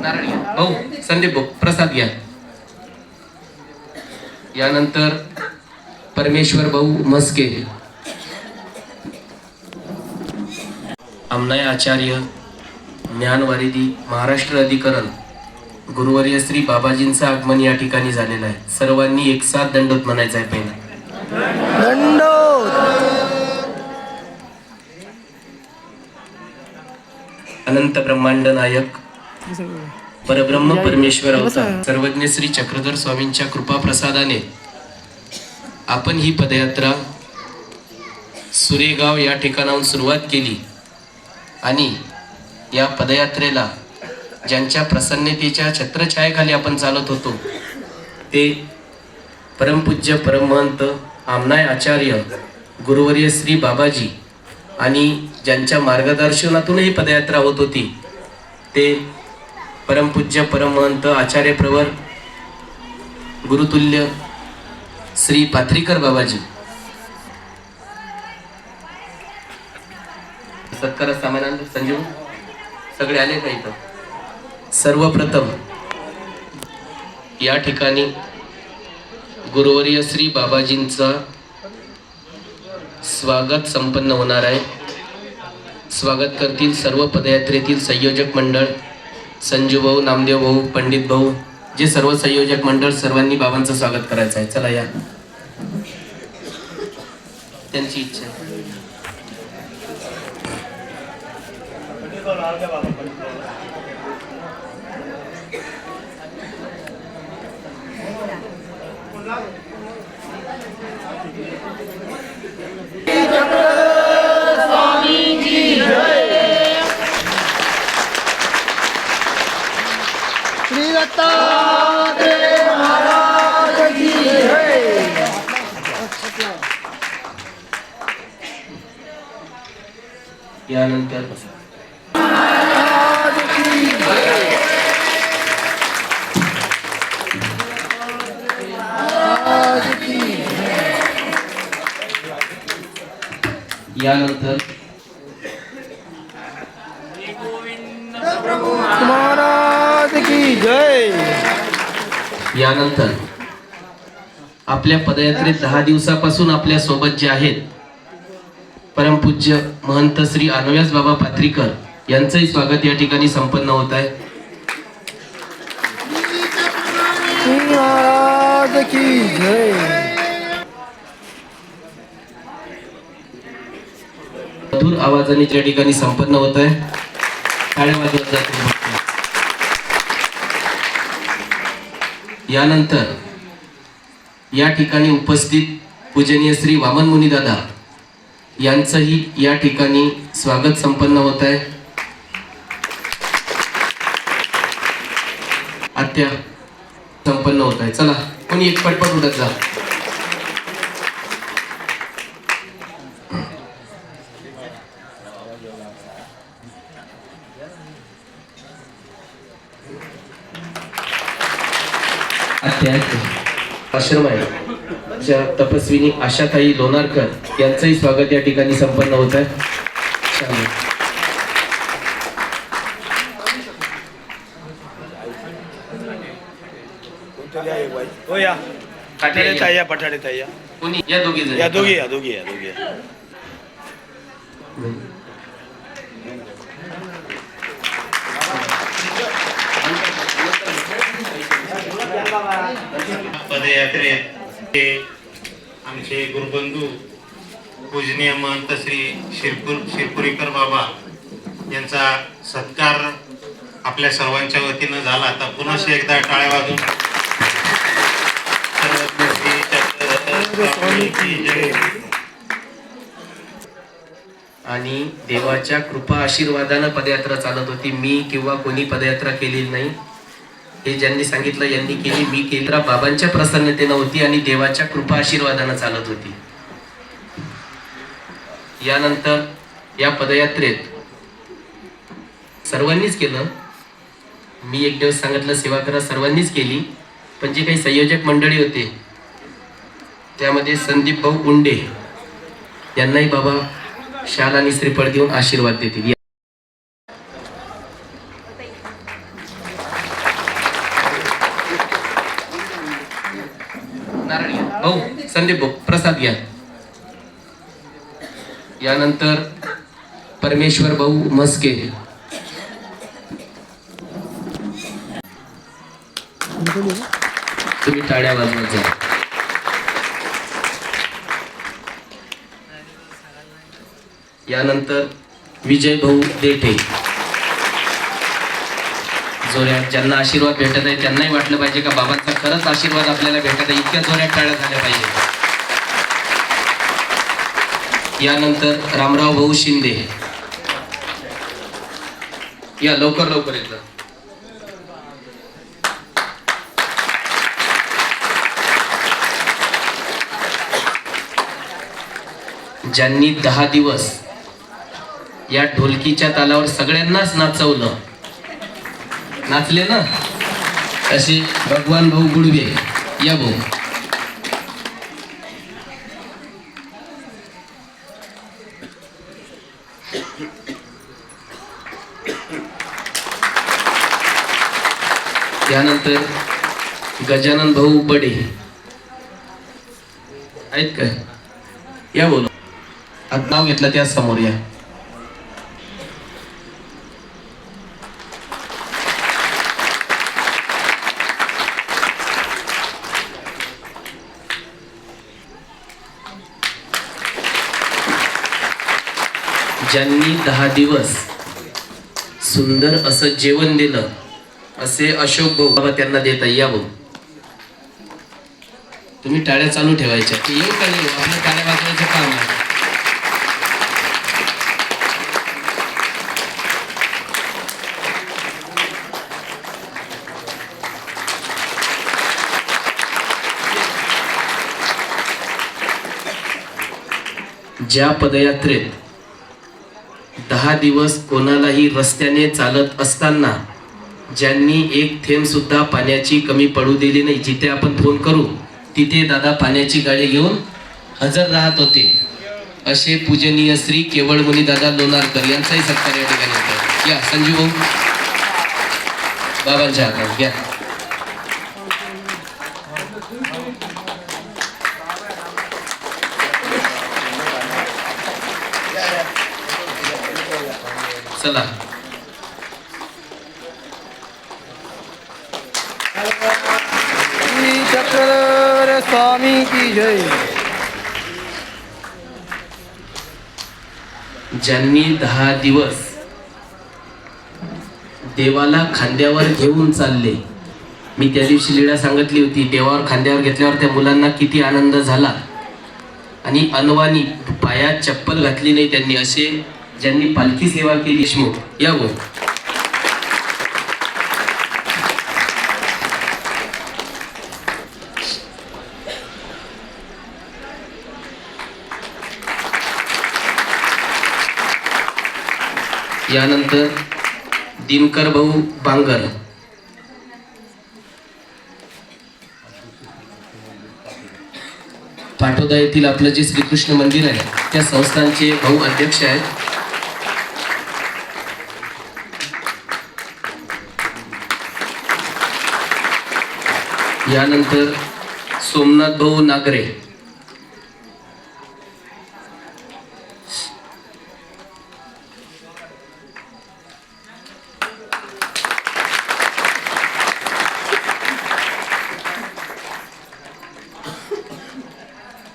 नारळ घ्या भाऊ, संदीप भाऊ प्रसाद घ्या. यानंतर परमेश्वर भाऊ मस्के, अमनाय आचार्य, ज्ञानवारिधी, महाराष्ट्र अधिकरण, गुरुवर्य श्री बाबाजींचं आगमन या ठिकाणी झालेलं आहे. सर्वांनी एक साथ दंडोत म्हणायचं आहे. पहिला अनंत ब्रह्मांड नायक परब्रह्म परमेश्वर अवतार सर्वज्ञ श्री चक्रधर स्वामींच्या कृपा प्रसादाने आपण ही पदयात्रा सुरेगाव या ठिकाणाहून सुरुवात केली आणि या पदयात्रेला ज्यांच्या प्रसन्नतेच्या छत्रछायेखाली आपण चालत होतो ते परमपूज्य परमहंत आमनाय आचार्य गुरुवर्य श्री बाबाजी आणि ज्यांच्या मार्गदर्शनातून ही पदयात्रा होत होती ते परमपूज्य परमहंत आचार्य प्रवर गुरुतुल्य श्री पात्रीकर बाबाजी. सत्कार सामान्य संजीव सगळे आले का इथं? सर्वप्रथम या ठिकाणी गुरुवर्य श्री बाबाजींचा स्वागत संपन्न होणार आहे. स्वागत करतील सर्व पदयात्रेतील संयोजक मंडळ, संजू भाऊ, नामदेव भाऊ, पंडित भाऊ, जे सर्व संयोजक मंडळ सर्वांनी बाबांचं स्वागत करायचं आहे. चला या, त्यांची इच्छा आहे. यानंतर यानंतर आपल्या पदयात्रेत 10 दिवसापासून आपल्या सोबत जे आहेत परमपूज्य महंत श्री अन्व्यास बाबा पात्रीकर यांचंही स्वागत या ठिकाणी संपन्न होत आहे. मधुर आवाजाने त्या ठिकाणी संपन्न होत आहे. टाळ्या वाजवत जातील. यानंतर या ठिकाणी उपस्थित पूजनीय श्री वामन मुनी दादा यांचंही या ठिकाणी स्वागत संपन्न होत आहे. आत्या संपन्न होत आहे. चला कोणी एक पटपट उडत जा. आश्रम आहे तपस्विनी आशाताई लोणारकर यांचंही स्वागत या ठिकाणी संपन्न होत आहे. या दोघी पदयात्रेत आमचे गुरुबंधू पूजनीय महंत श्री शिरपुरीकर बाबा यांचा सत्कार आपल्या सर्वांच्या वतीनं झाला. तर पुन्हा एकदा टाळ्या वाजून आणि देवाच्या कृपा आशीर्वादानं पदयात्रा चालत होती. मी किंवा कोणी पदयात्रा केलेली नाही, हे ज्यांनी सांगितलं यांनी केली. मी केंद्र बाबांच्या प्रसन्नतेनं होती आणि देवाच्या कृपा आशीर्वादानं चालत होती. यानंतर या पदयात्रेत सर्वांनीच केलं. मी एक दिवस सांगितलं सेवा करा, सर्वांनीच केली. पण जे काही संयोजक मंडळी होते त्यामध्ये संदीप भाऊ उंडे यांनाही बाबा शाल आणि श्रीफळ देऊन आशीर्वाद देतील. नारळ घ्या भाऊ, संदीप भाऊ प्रसाद घ्या. यानंतर परमेश्वर भाऊ मस्के. तुम्ही टाळ्या वाजवत जा. यानंतर विजय भाऊ देठे. जोऱ्यात ज्यांना आशीर्वाद भेटत आहे त्यांनाही वाटलं पाहिजे का बाबांचा खरंच आशीर्वाद आपल्याला भेटत आहे, इतक्या जोऱ्यात टाळ्या झाल्या पाहिजे. यानंतर रामराव भाऊ शिंदे. या लवकर लवकर येत. ज्यांनी 10 दिवस या ढोलकीच्या तालावर सगळ्यांनाच नाचवलं, नाचले ना, असे भगवान भाऊ गुडवे. या भाऊ. त्यानंतर गजानन भाऊ बडे आहेत काय? या बोला. आता नाव घेतलं त्या समोर या. ज्यांनी 10 दिवस सुंदर असं जेवण दिलं असे अशोक भाऊ. बाबा त्यांना देता. या भाऊ. तुम्ही टाळ्या चालू ठेवायच्या. येऊ का येऊ, आपलं टाळ्या वाजवायचं काम आहे. ज्या पदयात्रेत 10 दिवस कोणालाही रस्त्याने चालत असताना ज्यांनी एक थेंब सुद्धा पाण्याची कमी पडू दिली नाही, जिथे आपण फोन करू तिथे दादा पाण्याची गाडी घेऊन हजर राहत होते, असे पूजनीय श्री केवळमुनी दादा लोणारकर यांचाही सत्कार या ठिकाणी होता. या संजू भाऊ, बाबांच्या हातात घ्या. चला. चक्रधर स्वामी की जय. ज्यांनी 10 दिवस देवाला खांद्यावर घेऊन चालले. मी त्या दिवशी लीळा सांगितली होती, देवावर खांद्यावर घेतल्यावर त्या मुलांना किती आनंद झाला. आणि अनवानी पायात चप्पल घातली नाही त्यांनी, असे ज्यांनी पालखी सेवा केली. देशमुख या गो. यानंतर दिनकर भाऊ बांगर. पाटोदा येथील आपलं जे श्रीकृष्ण मंदिर आहे त्या संस्थानचे भाऊ अध्यक्ष आहेत. यानंतर सोमनाथ भाऊ नागरे.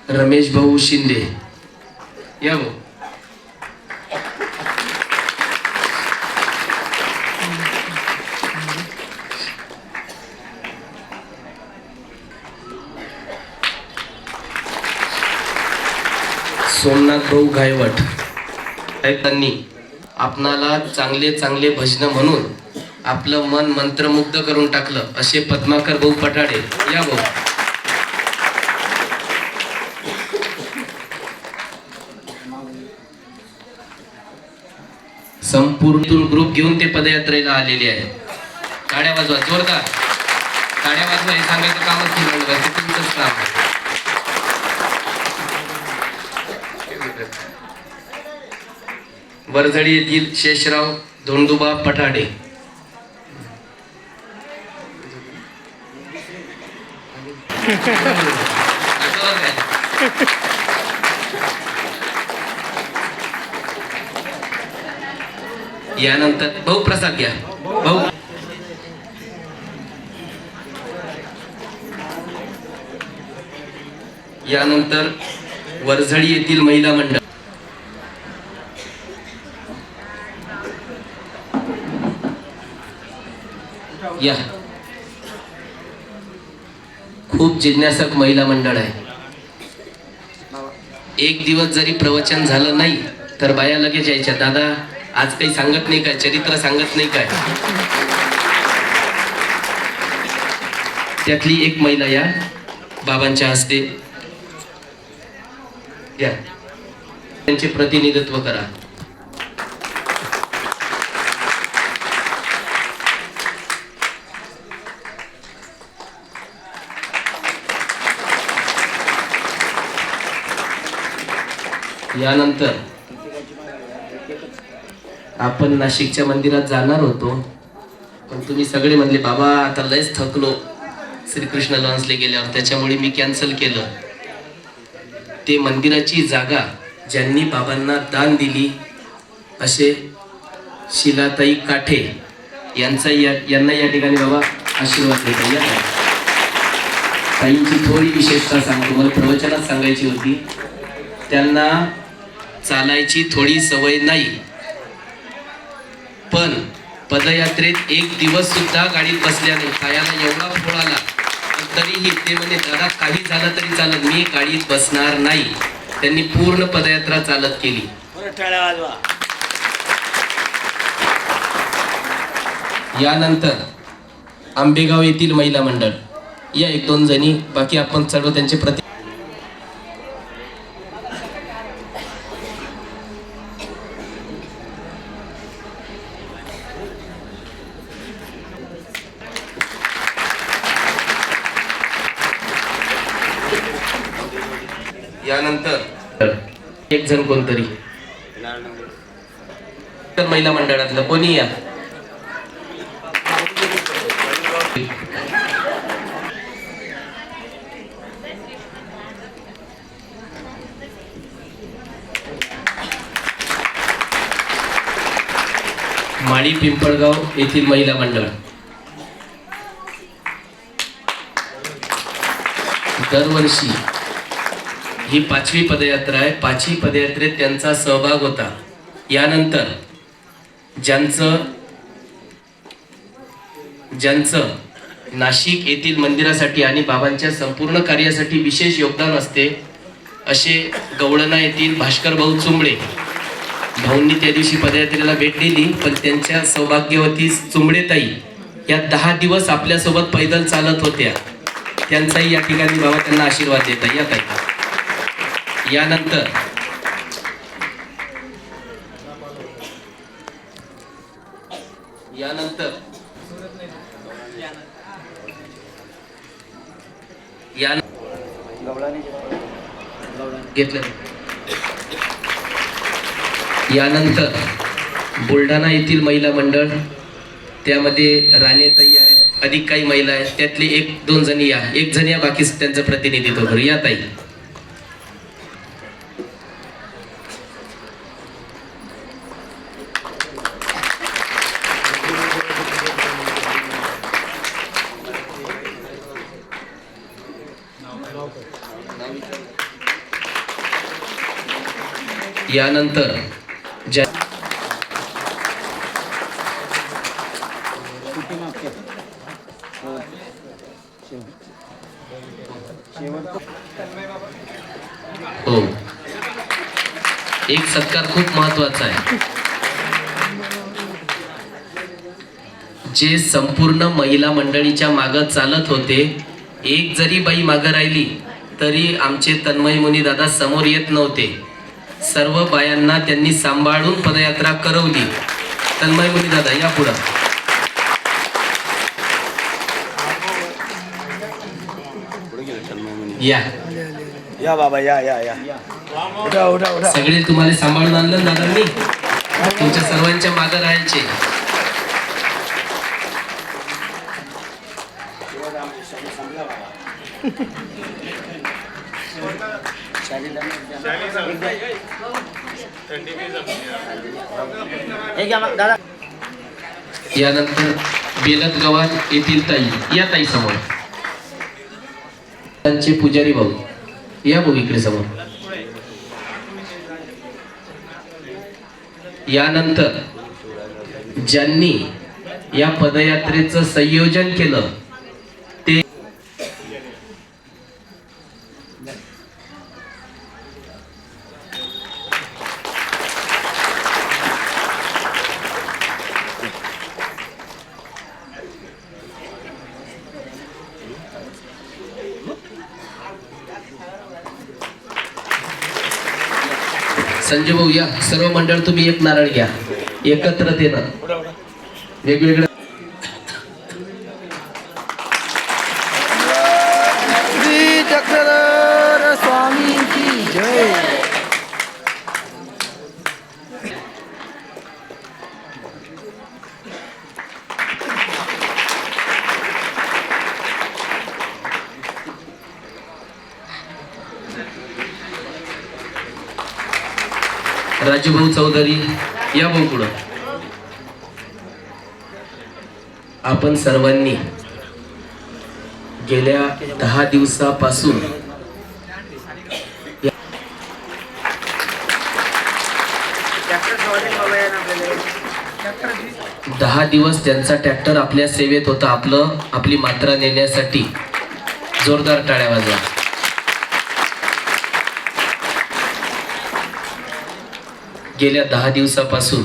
रमेश भाऊ शिंदे. या भाऊ. सोमनाथ भाऊ गायवट. त्यांनी आपणाला चांगले चांगले भजन म्हणून आपलं मन मंत्रमुग्ध करून टाकलं, असे पद्माकर भाऊ पठाडे. या भाऊ. संपूर्ण ग्रुप घेऊन ते पदयात्रेला आलेले आहेत. टाळ्या वाजवा, जोरदार टाळ्या वाजवा. हे सांगायचं कामच नाही, तुमचंच काम आहे. वरझडी येथील शेषराव धोंडुबा पठाडे. यानंतर भाऊ प्रसाद घ्या भाऊ. यानंतर वरझडी येथील महिला मंडळ. या खूप जिज्ञासक महिला मंडळ आहे. एक दिवस जरी प्रवचन झालं नाही तर बाया लगेच यायच्या, दादा आज काही सांगत नाही काय, चरित्र सांगत नाही काय. त्यातली एक महिला या बाबांच्या हस्ते या त्यांचे प्रतिनिधित्व करा. यानंतर आपण नाशिकच्या मंदिरात जाणार होतो, पण तुम्ही सगळे म्हणले बाबा आता लयच थकलो श्रीकृष्ण लॉन्सले गेल्यावर, त्याच्यामुळे मी कॅन्सल केलं. ते मंदिराची जागा ज्यांनी बाबांना दान दिली असे शिलाताई काठे यांना या ठिकाणी बाबा आशीर्वाद देता या. ताईंची थोडी विशेषता सांगतो, मला प्रवचनात सांगायची होती. त्यांना चालायची थोडी सवय नाही, पण पदयात्रेत एक दिवस सुद्धा गाडीत बसल्या नाही. पायाला एवढा फोड आला तरीही ते म्हणे दादा काही झालं तरी चालत, मी गाडीत बसणार नाही. त्यांनी पूर्ण पदयात्रा चालत केली. यानंतर आंबेगाव येथील महिला मंडळ या एक दोन जणी, बाकी आपण सर्व त्यांचे प्रति. यानंतर एक जण कोणतरी महिला मंडळातलं कोणी या. माळी पिंपळगाव येथील महिला मंडळ. दरवर्षी ही 5वी पदयात्रा आहे. 5वी पदयात्रेत त्यांचा सहभाग होता. यानंतर ज्यांचं नाशिक येथील मंदिरासाठी आणि बाबांच्या संपूर्ण कार्यासाठी विशेष योगदान असते असे गवळणा येथील भास्कर भाऊ चुंबडे भाऊंनी त्या दिवशी पदयात्रेला भेट दिली, पण त्यांच्या सौभाग्यवती चुंबडेताई या 10 दिवस आपल्यासोबत पैदल चालत होत्या. त्यांचाही या ठिकाणी बाबा त्यांना आशीर्वाद देता या ताई. यानंतर घेतलं. यानंतर बुलढाणा येथील महिला मंडळ, त्यामध्ये राणेताई आहे, अधिक काही महिला आहेत, त्यातले एक दोन जणी या, एक जण या, बाकी त्यांचं प्रतिनिधित्व करू या ताई. यानंतर हो, एक सत्कार खूप महत्वाचा आहे. जे संपूर्ण महिला मंडळीच्या मागे चालत होते, एक जरी बाई मागे राहिली तरी आमचे तन्मय मुनी दादा समोर येत नव्हते. सर्व बायांना त्यांनी सांभाळून पदयात्रा करवली. तन्मय मुनी दादा या पुढे या बाबा या या या. सगळे तुम्हाला सांभाळून आणलं दादांनी. तुमच्या सर्वांच्या मागे राहायचे. यानंतर बेलत गावात येथील ताई, या ताई समोर. त्यांचे पुजारी भाऊ, या भाऊ इकडे समोर. यानंतर ज्यांनी या पदयात्रेचं संयोजन केलं ते संजय भाऊ, या सर्व मंडळ तुम्ही एक नारळ घ्या, एकत्रतेनं वेगवेगळ्या. श्री चक्रधर स्वामी की जय. राजूभाऊ चौधरी, या भाऊ पुढं. आपण सर्वांनी गेल्या 10 दिवसापासून 10 दिवस ज्यांचा ट्रॅक्टर आपल्या सेवेत होता, आपली मात्रा नेण्यासाठी जोरदार टाळ्या वाजवा. गेल्या 10 दिवसापासून